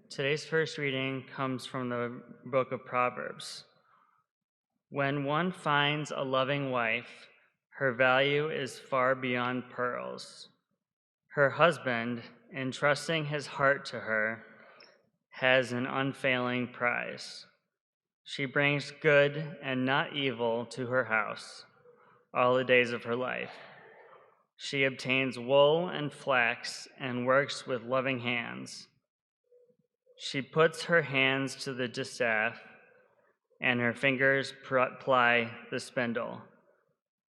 Today's first reading comes from the book of Proverbs. When one finds a loving wife, her value is far beyond pearls. Her husband, entrusting his heart to her, has an unfailing prize. She brings good and not evil to her house all the days of her life. She obtains wool and flax and works with loving hands. She puts her hands to the distaff, and her fingers ply the spindle.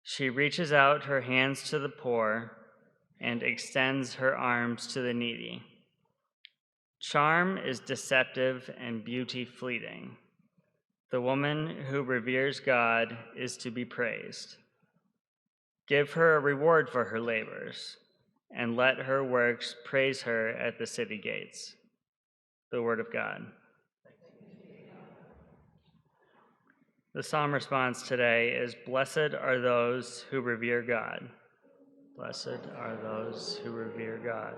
She reaches out her hands to the poor and extends her arms to the needy. Charm is deceptive and beauty fleeting. The woman who reveres God is to be praised. Give her a reward for her labors, and let her works praise her at the city gates. The word of God. The psalm response today is, "Blessed are those who revere God." Blessed are those who revere God.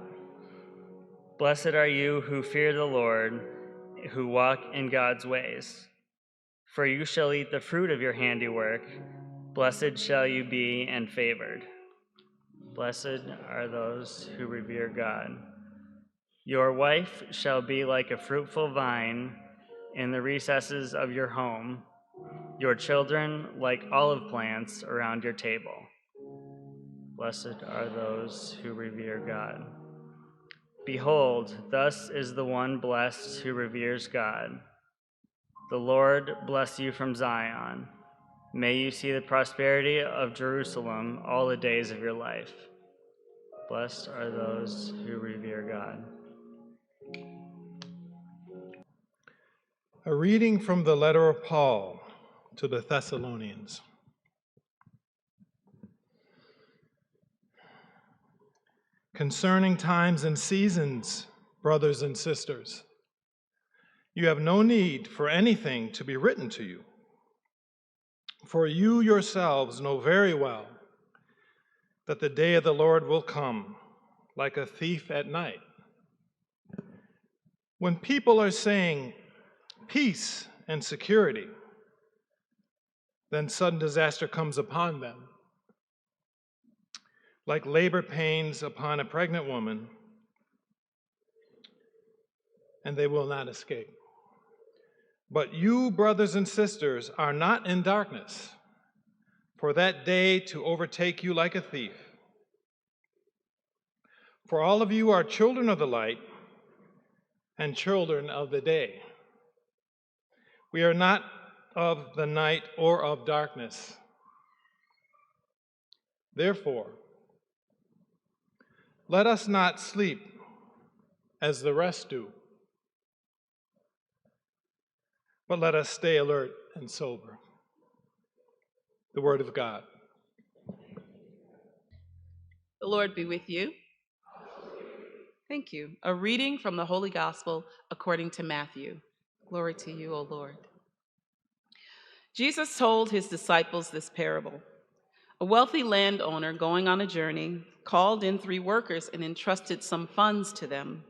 Blessed are you who fear the Lord, who walk in God's ways. For you shall eat the fruit of your handiwork. Blessed shall you be and favored. Blessed are those who revere God. Your wife shall be like a fruitful vine in the recesses of your home, your children like olive plants around your table. Blessed are those who revere God. Behold, thus is the one blessed who reveres God. The Lord bless you from Zion. May you see the prosperity of Jerusalem all the days of your life. Blessed are those who revere God. A reading from the letter of Paul to the Thessalonians. Concerning times and seasons, brothers and sisters, you have no need for anything to be written to you, for you yourselves know very well that the day of the Lord will come like a thief at night. When people are saying peace and security, then sudden disaster comes upon them, like labor pains upon a pregnant woman, and they will not escape. But you, brothers and sisters, are not in darkness, for that day to overtake you like a thief. For all of you are children of the light and children of the day. We are not of the night or of darkness. Therefore, let us not sleep as the rest do, but let us stay alert and sober. The word of God. The Lord be with you. Thank you. A reading from the Holy Gospel according to Matthew. Glory to you, O Lord. Jesus told his disciples this parable. A wealthy landowner going on a journey called in 3 workers and entrusted some funds to them.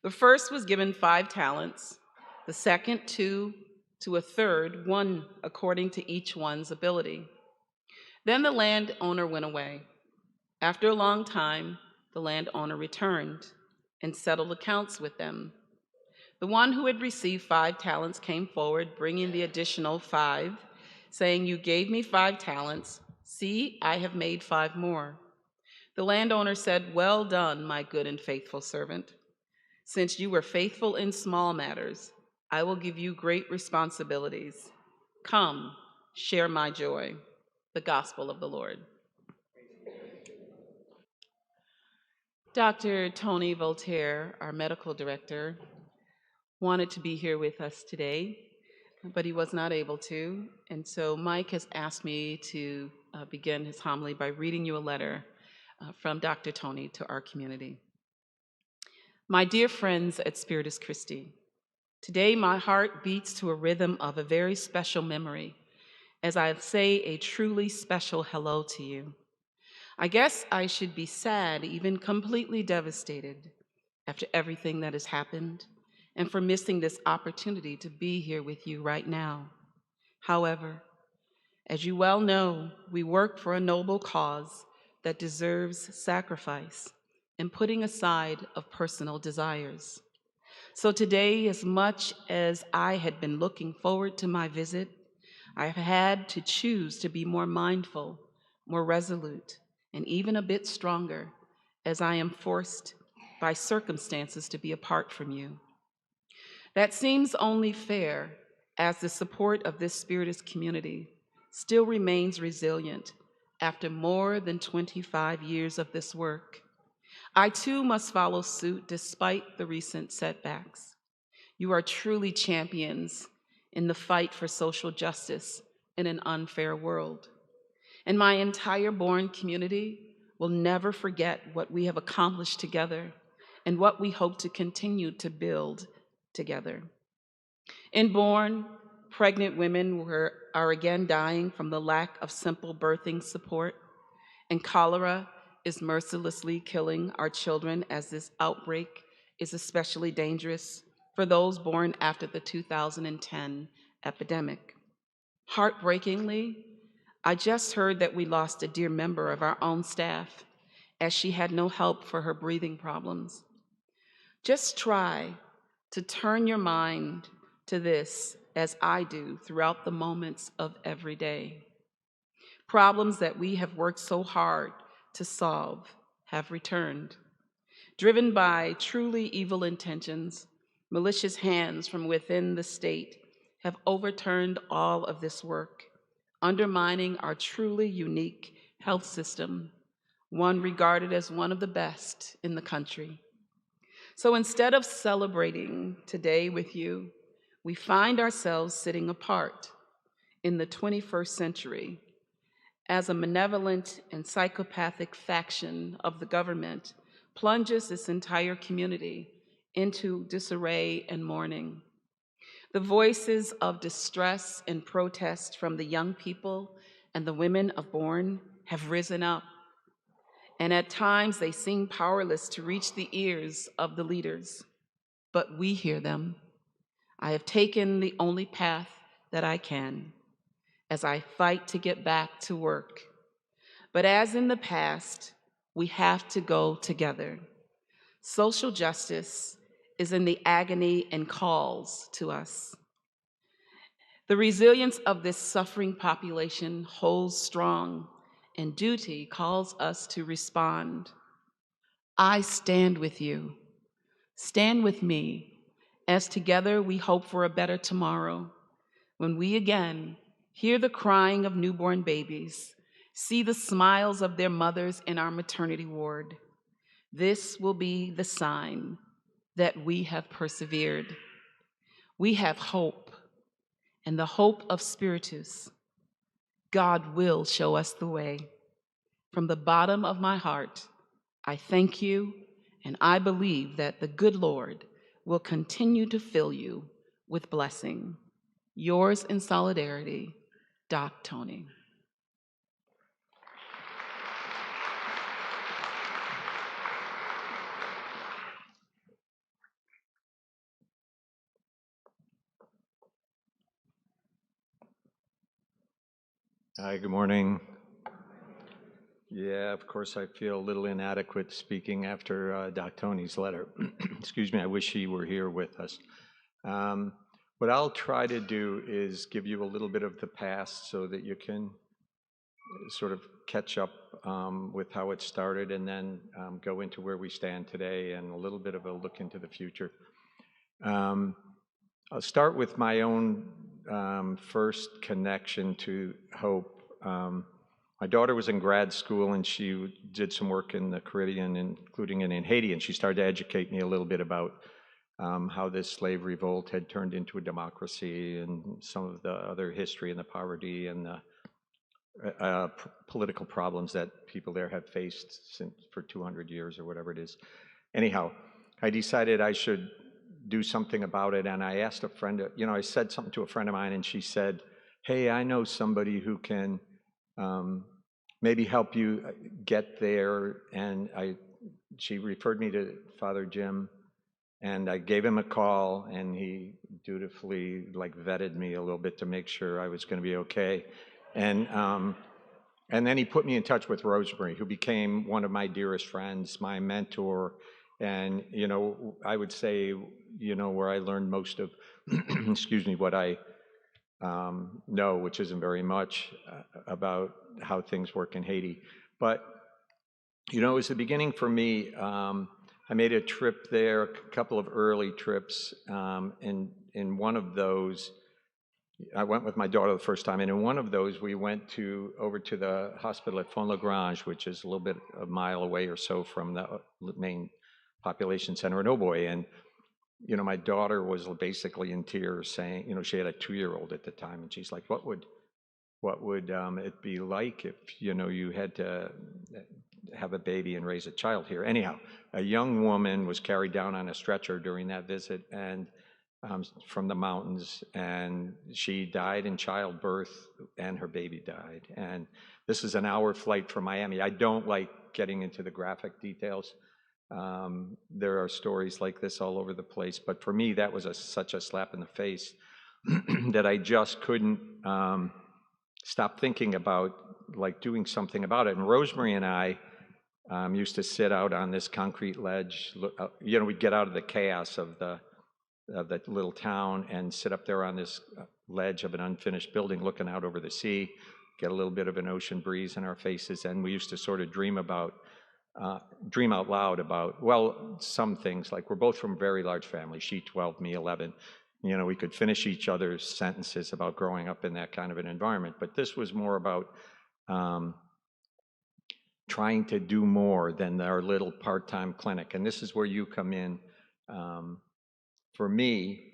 The first was given 5 talents, the second 2, to a third 1 according to each one's ability. Then the landowner went away. After a long time, the landowner returned and settled accounts with them. The one who had received 5 talents came forward, bringing the additional 5, saying, "You gave me 5 talents. See, I have made 5 more." The landowner said, "Well done, my good and faithful servant. Since you were faithful in small matters, I will give you great responsibilities. Come, share my joy." The Gospel of the Lord. Dr. Tony Voltaire, our medical director, wanted to be here with us today, but he was not able to. And so Mike has asked me to begin his homily by reading you a letter from Dr. Tony to our community. My dear friends at Spiritus Christi, today my heart beats to a rhythm of a very special memory as I say a truly special hello to you. I guess I should be sad, even completely devastated, after everything that has happened, and for missing this opportunity to be here with you right now. However, as you well know, we work for a noble cause that deserves sacrifice and putting aside of personal desires. So today, as much as I had been looking forward to my visit, I have had to choose to be more mindful, more resolute, and even a bit stronger as I am forced by circumstances to be apart from you. That seems only fair as the support of this Spiritist community still remains resilient after more than 25 years of this work. I too must follow suit despite the recent setbacks. You are truly champions in the fight for social justice in an unfair world. And my entire Bourne community will never forget what we have accomplished together and what we hope to continue to build together. In Bourne, pregnant women are again dying from the lack of simple birthing support, and cholera is mercilessly killing our children as this outbreak is especially dangerous for those born after the 2010 epidemic. Heartbreakingly, I just heard that we lost a dear member of our own staff as she had no help for her breathing problems. Just try to turn your mind to this as I do throughout the moments of every day. Problems that we have worked so hard to solve have returned. Driven by truly evil intentions, malicious hands from within the state have overturned all of this work, undermining our truly unique health system, one regarded as one of the best in the country. So instead of celebrating today with you, we find ourselves sitting apart in the 21st century as a malevolent and psychopathic faction of the government plunges this entire community into disarray and mourning. The voices of distress and protest from the young people and the women of Bourne have risen up, and at times they seem powerless to reach the ears of the leaders. But we hear them. I have taken the only path that I can as I fight to get back to work. But as in the past, we have to go together. Social justice is in the agony and calls to us. The resilience of this suffering population holds strong, and duty calls us to respond. I stand with you. Stand with me, as together we hope for a better tomorrow, when we again hear the crying of newborn babies, see the smiles of their mothers in our maternity ward. This will be the sign that we have persevered. We have hope, and the hope of Spiritus. God will show us the way. From the bottom of my heart, I thank you, and I believe that the good Lord will continue to fill you with blessing. Yours in solidarity, Doc Tony. Hi, good morning. Yeah, of course, I feel a little inadequate speaking after Doc Tony's letter. Excuse me, I wish he were here with us. What I'll try to do is give you a little bit of the past so that you can sort of catch up with how it started and then go into where we stand today and a little bit of a look into the future. I'll start with my own first connection to Hope. My daughter was in grad school and she did some work in the Caribbean, including in Haiti, and she started to educate me a little bit about how this slave revolt had turned into a democracy and some of the other history and the poverty and the political problems that people there have faced for 200 years or whatever it is. Anyhow, I decided I should do something about it, and I asked a friend, I said something to a friend of mine, and she said, hey, I know somebody who can maybe help you get there, and she referred me to Father Jim, And I gave him a call, and he dutifully like vetted me a little bit to make sure I was going to be okay. And then he put me in touch with Rosemary, who became one of my dearest friends, my mentor. And, you know, I would say, you know, where I learned most of, excuse me, what I know, which isn't very much, about how things work in Haiti. But, you know, it was the beginning for me. I made a trip there, a couple of early trips. In one of those, I went with my daughter the first time, and in one of those, we went over to the hospital at Font-Lagrange, which is a little bit a mile away or so from the main population center in Oboy. And you know, my daughter was basically in tears, saying, you know, she had a 2-year-old at the time, and she's like, "What would it be like if you know you had to have a baby and raise a child here?" Anyhow, a young woman was carried down on a stretcher during that visit, and from the mountains, and she died in childbirth, and her baby died. And this is an hour flight from Miami. I don't like getting into the graphic details. There are stories like this all over the place, but for me, that was such a slap in the face that I just couldn't stop thinking about like doing something about it. And Rosemary and I used to sit out on this concrete ledge. You know, we'd get out of the chaos of that little town and sit up there on this ledge of an unfinished building looking out over the sea, get a little bit of an ocean breeze in our faces, and we used to sort of dream out loud about, well, some things, like we're both from very large families, she 12, me 11. You know, we could finish each other's sentences about growing up in that kind of an environment, but this was more about trying to do more than our little part-time clinic, and this is where you come in. For me,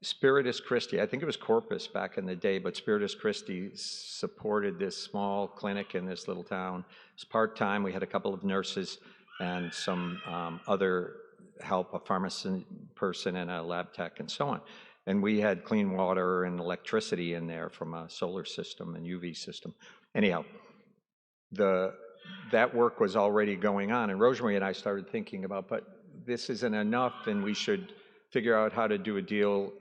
Spiritus Christi, I think it was Corpus back in the day, but Spiritus Christi supported this small clinic in this little town. It's part-time. We had a couple of nurses and some other help, a pharmacy person and a lab tech and so on. And we had clean water and electricity in there from a solar system and UV system. Anyhow, that work was already going on, and Rosemary and I started thinking about, but this isn't enough, and we should figure out how to do a deal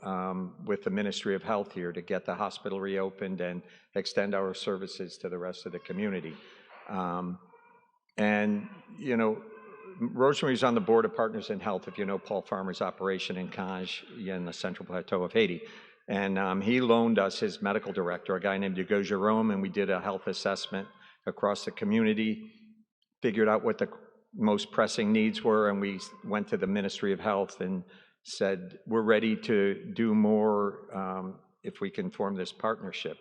with the Ministry of Health here to get the hospital reopened and extend our services to the rest of the community. And, you know, Rosemary's on the board of Partners in Health, if you know Paul Farmer's operation in Cange in the Central Plateau of Haiti. And he loaned us his medical director, a guy named Hugo Jerome, and we did a health assessment across the community, figured out what the most pressing needs were, and we went to the Ministry of Health and said, we're ready to do more if we can form this partnership.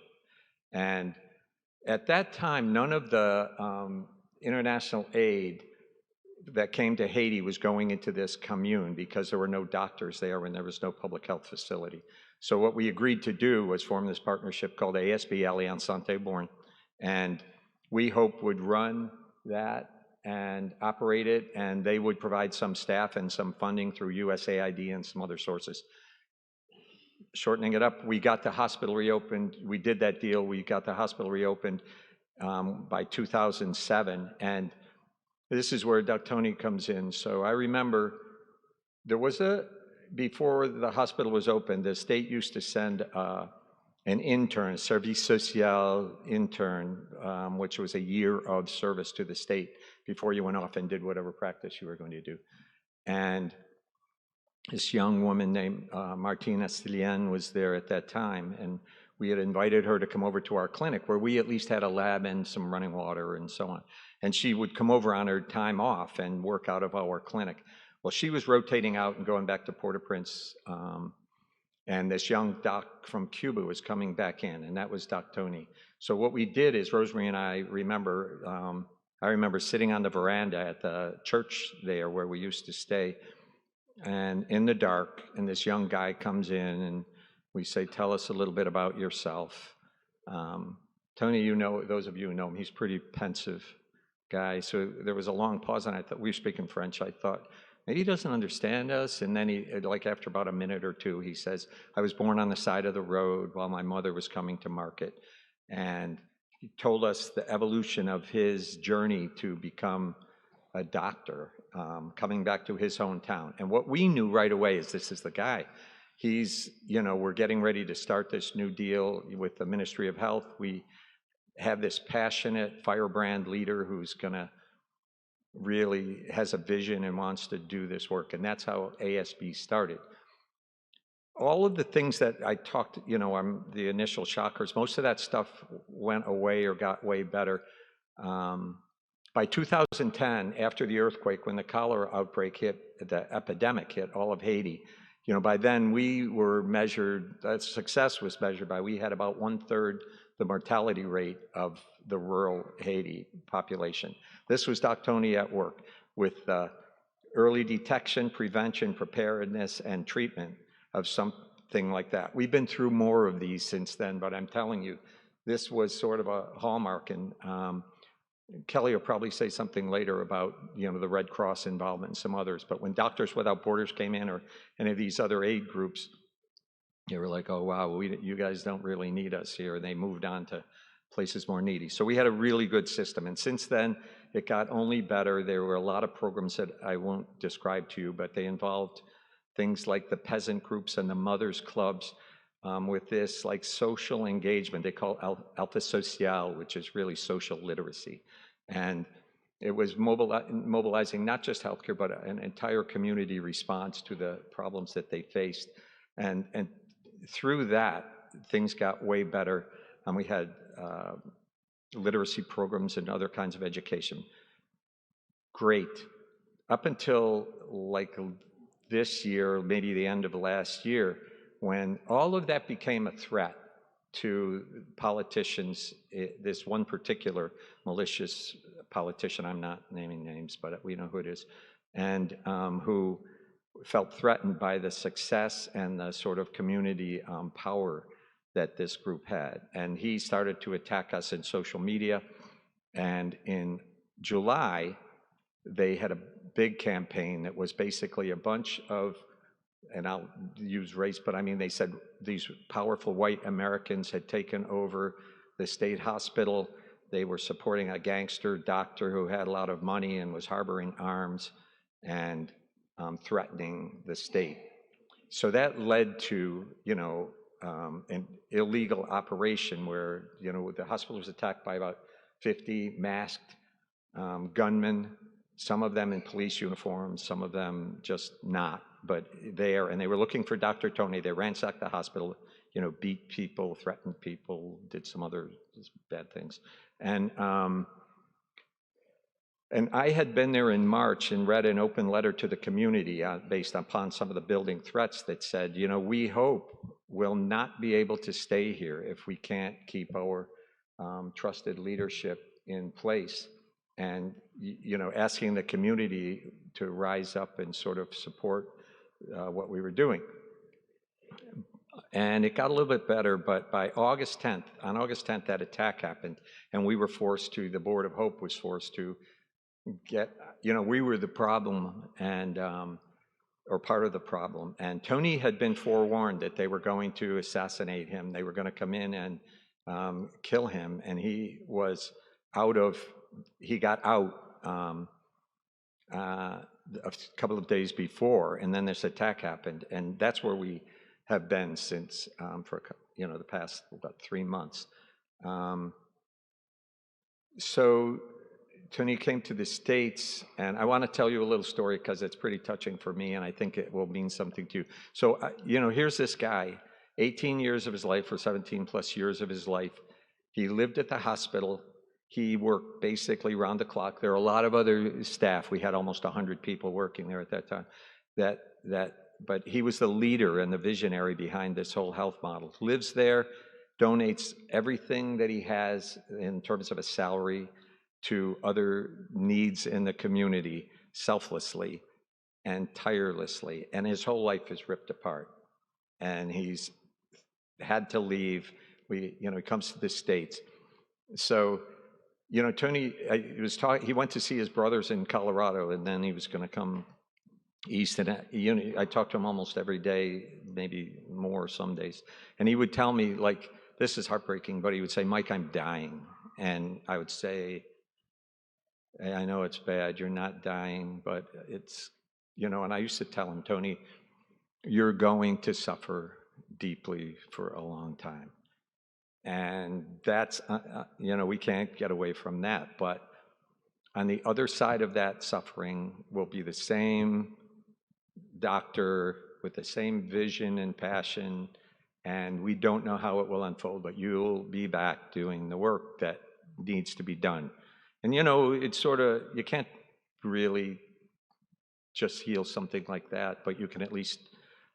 And at that time, none of the international aid that came to Haiti was going into this commune because there were no doctors there and there was no public health facility. So what we agreed to do was form this partnership called ASB, Alliance Santé Born, and we H.O.P.E would run that and operate it, and they would provide some staff and some funding through USAID and some other sources. Shortening it up, we got the hospital reopened. We did that deal. We got the hospital reopened by 2007, and this is where Dr. Tony comes in. So I remember there was before the hospital was open, the state used to send an intern, service social intern, which was a year of service to the state before you went off and did whatever practice you were going to do. And this young woman named Martina Stilien was there at that time, and we had invited her to come over to our clinic where we at least had a lab and some running water and so on. And she would come over on her time off and work out of our clinic. Well, she was rotating out and going back to Port-au-Prince, and this young doc from Cuba was coming back in, and that was Doc Tony. So what we did is, Rosemary and I remember sitting on the veranda at the church there where we used to stay, and in the dark, and this young guy comes in, and we say, tell us a little bit about yourself. Tony, you know, those of you who know him, he's a pretty pensive guy. So there was a long pause, and I thought, we were speaking French, I thought, maybe he doesn't understand us. And then he, like after about a minute or two, he says, I was born on the side of the road while my mother was coming to market. And he told us the evolution of his journey to become a doctor coming back to his hometown. And what we knew right away is this is the guy. He's, we're getting ready to start this new deal with the Ministry of Health. We have this passionate firebrand leader who's going to really has a vision and wants to do this work. And that's how ASB started. All of the things that I talked, the initial shockers, most of that stuff went away or got way better. By 2010, after the earthquake, when the cholera outbreak hit, the epidemic hit all of Haiti, by then we were measured, success was measured by, we had about 1/3 the mortality rate of the rural Haiti population. This was Doc Tony at work with early detection, prevention, preparedness, and treatment of something like that. We've been through more of these since then, but I'm telling you, this was sort of a hallmark. And Kelly will probably say something later about the Red Cross involvement and some others. But when Doctors Without Borders came in, or any of these other aid groups, they were like, oh wow, you guys don't really need us here. And they moved on to places more needy. So we had a really good system. And since then, it got only better. There were a lot of programs that I won't describe to you, but they involved things like the peasant groups and the mothers clubs with this like social engagement. They call Alpha Social, which is really social literacy. And it was mobilizing not just healthcare, but an entire community response to the problems that they faced. And through that, things got way better. We had literacy programs and other kinds of education. Great. Up until like this year, maybe the end of last year, when all of that became a threat to politicians, this one particular malicious politician, I'm not naming names, but we know who it is, and who felt threatened by the success and the sort of community power that this group had. And he started to attack us in social media. And in July, they had a big campaign that was basically a bunch of, and I'll use race, but I mean, they said these powerful white Americans had taken over the state hospital. They were supporting a gangster doctor who had a lot of money and was harboring arms and threatening the state. So that led to, an illegal operation where, the hospital was attacked by about 50 masked gunmen, some of them in police uniforms, some of them just not, but there, and they were looking for Dr. Tony. They ransacked the hospital, beat people, threatened people, did some other bad things. And I had been there in March and read an open letter to the community based upon some of the building threats that said, we hope we'll not be able to stay here if we can't keep our trusted leadership in place. And, asking the community to rise up and sort of support what we were doing. And it got a little bit better, but by August 10th, on August 10th, that attack happened, and we were forced to, the Board of Hope was forced to get, we were the problem, and, or part of the problem. And Tony had been forewarned that they were going to assassinate him. They were going to come in and kill him, and he got out a couple of days before, and then this attack happened, and that's where we have been since for the past about 3 months. So Tony came to the States, and I want to tell you a little story because it's pretty touching for me, and I think it will mean something to you. So here's this guy, 18 years of his life, or 17 plus years of his life. He lived at the hospital. He worked basically round the clock. There are a lot of other staff. We had almost 100 people working there at that time. But he was the leader and the visionary behind this whole health model. Lives there, donates everything that he has in terms of a salary to other needs in the community selflessly and tirelessly. And his whole life is ripped apart. And he's had to leave. He comes to the States. So, Tony, he went to see his brothers in Colorado, and then he was going to come east. And I talked to him almost every day, maybe more some days. And he would tell me, like, this is heartbreaking, but he would say, Mike, I'm dying. And I would say, I know it's bad, you're not dying, but it's, you know, and I used to tell him, Tony, you're going to suffer deeply for a long time. And that's, you know, we can't get away from that. But on the other side of that suffering will be the same doctor with the same vision and passion. And we don't know how it will unfold, but you'll be back doing the work that needs to be done. And, you know, it's sort of, you can't really just heal something like that, but you can at least,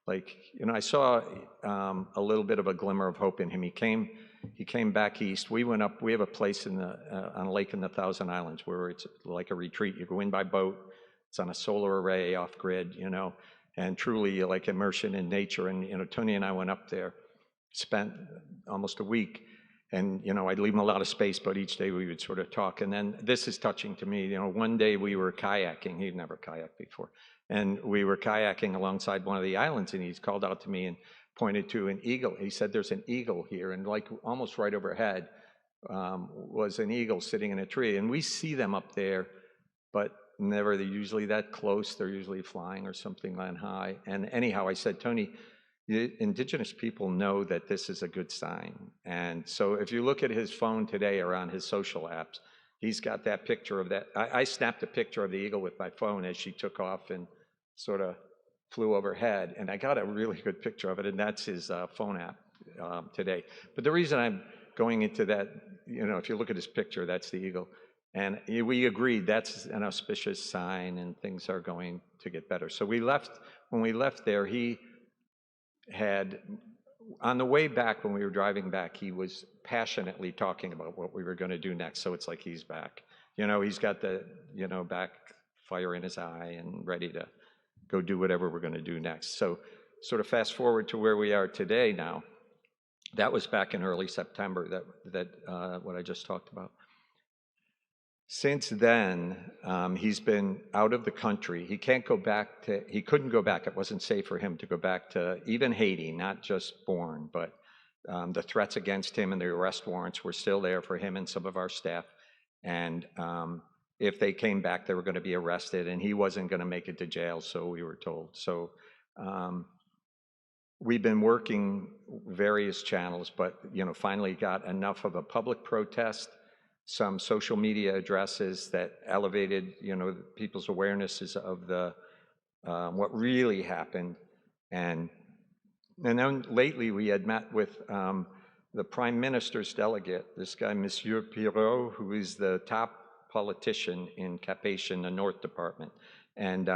like, you know, I saw a little bit of a glimmer of hope in him. He came back east. We went up, we have a place in the, on a lake in the Thousand Islands where it's like a retreat. You go in by boat, it's on a solar array off grid, you know, and truly like immersion in nature. And, you know, Tony and I went up there, spent almost a week. And, you know, I'd leave him a lot of space, but each day we would sort of talk. And then this is touching to me. You know, one day we were kayaking. He'd never kayaked before. And we were kayaking alongside one of the islands, and he's called out to me and pointed to an eagle. He said, there's an eagle here. And like almost right overhead was an eagle sitting in a tree. And we see them up there, but never, they're usually that close. They're usually flying or something on high. And anyhow, I said, Tony, indigenous people know that this is a good sign. And so if you look at his phone today or on his social apps, he's got that picture of that. I snapped a picture of the eagle with my phone as she took off and sort of flew overhead. And I got a really good picture of it, and that's his phone app today. But the reason I'm going into that, you know, if you look at his picture, that's the eagle. And we agreed that's an auspicious sign and things are going to get better. So we left, when we left there, he had, on the way back, when we were driving back, he was passionately talking about what we were going to do next. So it's like he's back. You know, he's got the, you know, back fire in his eye and ready to go do whatever we're going to do next. So sort of fast forward to where we are today now. That was back in early September, what I just talked about. Since then, he's been out of the country. He can't go back to, he couldn't go back. It wasn't safe for him to go back to even Haiti, not just Bourne, but the threats against him and the arrest warrants were still there for him and some of our staff. And if they came back, they were going to be arrested, and he wasn't going to make it to jail, so we were told. So we've been working various channels, but, you know, finally got enough of a public protest, some social media addresses that elevated, you know, people's awarenesses of the what really happened. And then lately we had met with the Prime Minister's delegate, this guy, Monsieur Pirot, who is the top politician in Cap-Haïtien, the North Department. And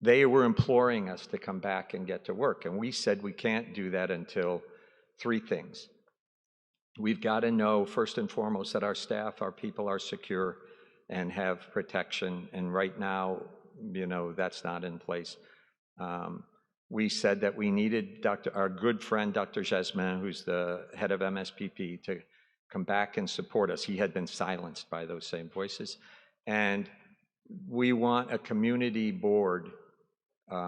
they were imploring us to come back and get to work. And we said we can't do that until three things. We've got to know, first and foremost, that our staff, our people are secure and have protection. And right now, you know, that's not in place. We said that we needed our good friend, Dr. Jasmin, who's the head of MSPP, to come back and support us. He had been silenced by those same voices. And we want a community board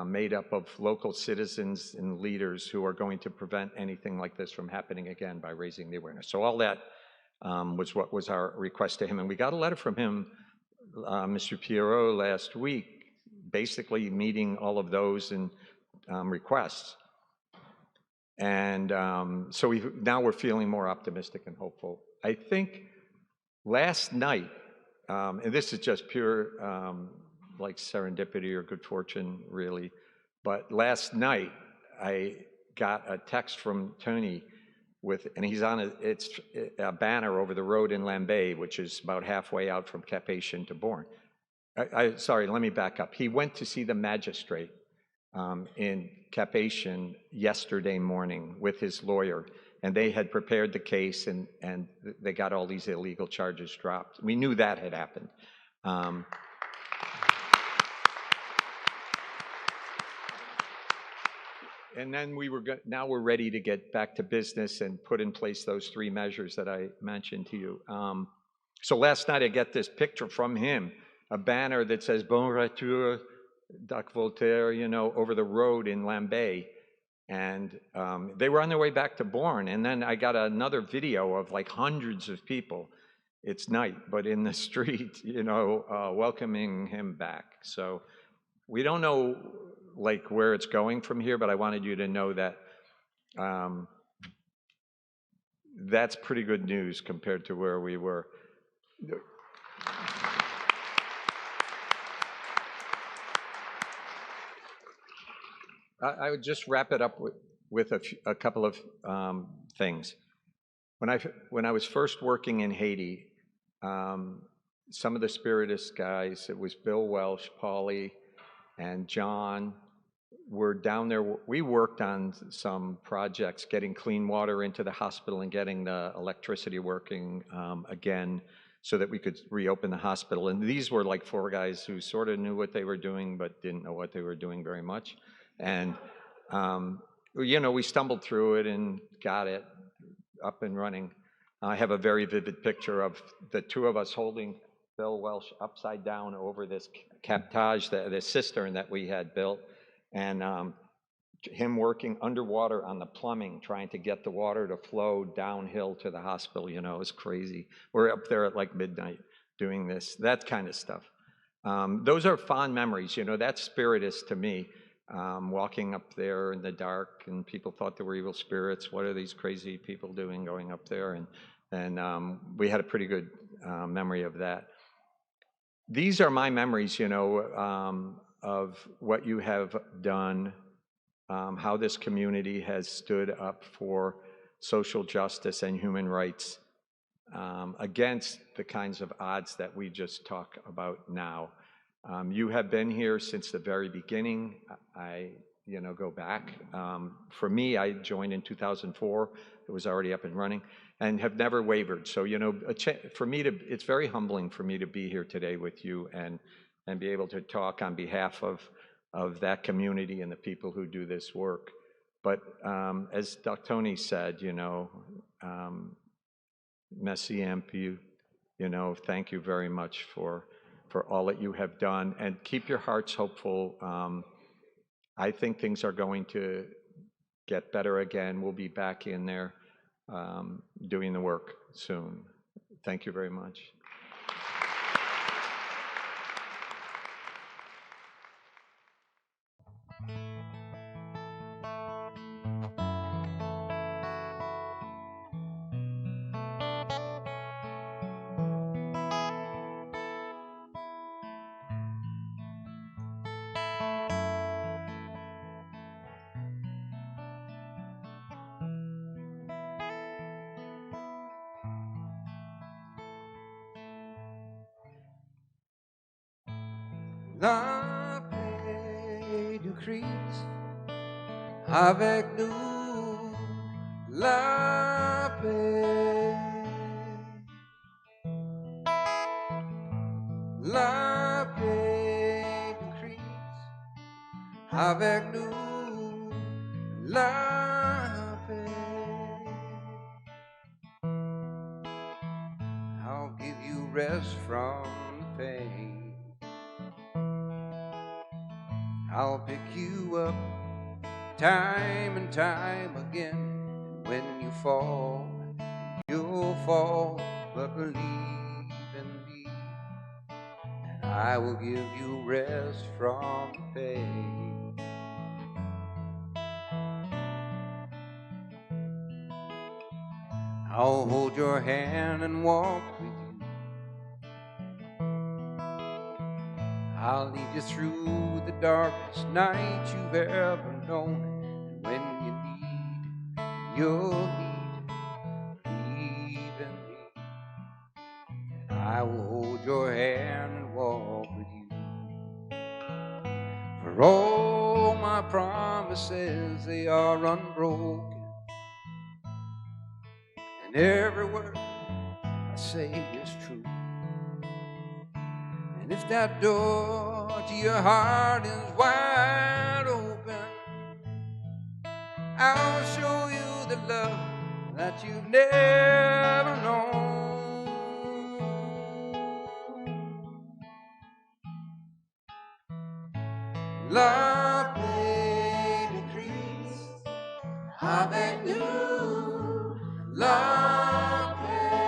made up of local citizens and leaders who are going to prevent anything like this from happening again by raising the awareness. So all that was what was our request to him. And we got a letter from him, Mr. Pierrot, last week, basically meeting all of those and requests. And so now we're feeling more optimistic and hopeful. I think last night, and this is just pure like serendipity or good fortune, really. But last night, I got a text from Tony and he's on it's a banner over the road in Lambay, which is about halfway out from Cap-Haïtien to Bourne. Sorry, let me back up. He went to see the magistrate in Cap-Haïtien yesterday morning with his lawyer, and they had prepared the case, and they got all these illegal charges dropped. We knew that had happened. And then now we're ready to get back to business and put in place those three measures that I mentioned to you. So last night I get this picture from him, a banner that says Bon Retour, Doc Voltaire, you know, over the road in Lambay. And they were on their way back to Bourne. And then I got another video of like hundreds of people it's night, but in the street, welcoming him back. So we don't know like where it's going from here, but I wanted you to know that that's pretty good news compared to where we were. I would just wrap it up with a couple of things. When I was first working in Haiti, some of the Spiritist guys, it was Bill Welsh, Paulie, and John, were down there. We worked on some projects, getting clean water into the hospital and getting the electricity working again so that we could reopen the hospital. And these were like 4 guys who sort of knew what they were doing, but didn't know what they were doing very much. And, we stumbled through it and got it up and running. I have a very vivid picture of the 2 of us holding Bill Welsh upside down over this captage, the cistern that we had built, and him working underwater on the plumbing, trying to get the water to flow downhill to the hospital. It was crazy. We're up there at like midnight doing this, that kind of stuff. Those are fond memories. That's Spiritist to me. Walking up there in the dark, and people thought there were evil spirits. What are these crazy people doing going up there? And we had a pretty good memory of that. These are my memories, of what you have done, how this community has stood up for social justice and human rights against the kinds of odds that we just talk about now. You have been here since the very beginning. I go back. For me, I joined in 2004. It was already up and running, and have never wavered. So, for me it's very humbling for me to be here today with you and be able to talk on behalf of that community and the people who do this work. But as Dr. Tony said, merci un peu, thank you very much for all that you have done, and keep your hearts hopeful. I think things are going to get better again. We'll be back in there doing the work soon. Thank you very much. La paix du Christ avec nous, la paix, la paix du Christ avec nous, la paix. I'll give you rest from the pain. I'll pick you up time and time again. And when you fall, you'll fall, but believe in me, and I will give you rest from the pain. I'll hold your hand and walk with you. I'll lead you through the darkest night you've ever known. And when you need, you'll need, believe in me, and I will hold your hand and walk with you. For all my promises, they are unbroken, and every word I say is true. And if that door to your heart is wide open, I'll show you the love that you've never known. La paix de Christ avec nous, la paix.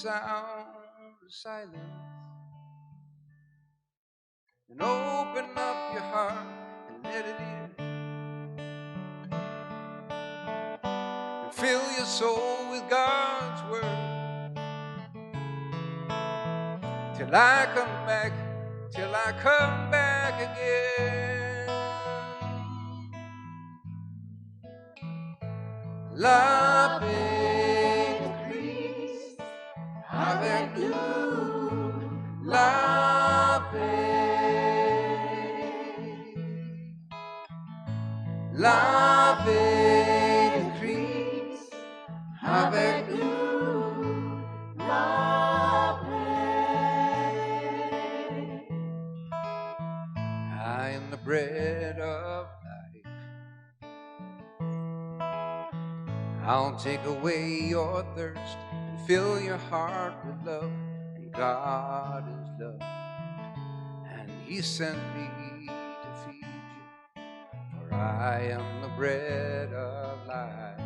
sound of silence and open up your heart and let it in. And fill your soul with God's word till I come back, till I come back again. La paix de Christ avec nous, la paix de Christ avec nous, la paix. I am the bread of life. I'll take away your thirst and fill your heart with love. And God is love, and He sent me to feed you, for I am the bread of life.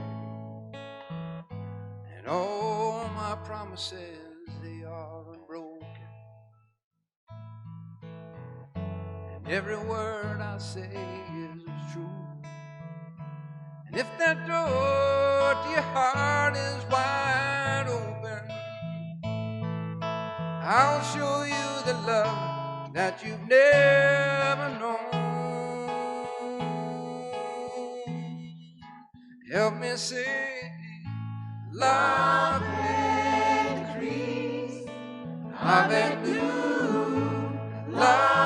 And all my promises, they are unbroken, and every word I say is true. And if that door to your heart is wide open, I'll show you the love that you've never known. Help me say, love increase, avec nous, love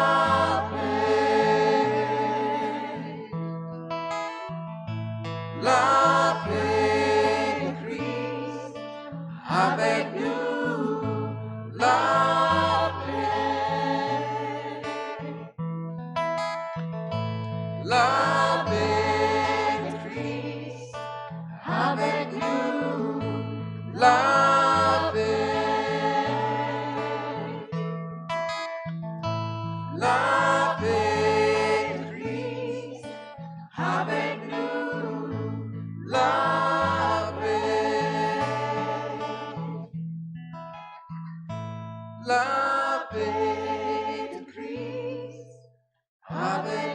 la paix de Christ, avec nous, la paix. La paix de Christ, avec nous, la paix. La paix de Christ, avec nous, la paix, la paix de Christ, avec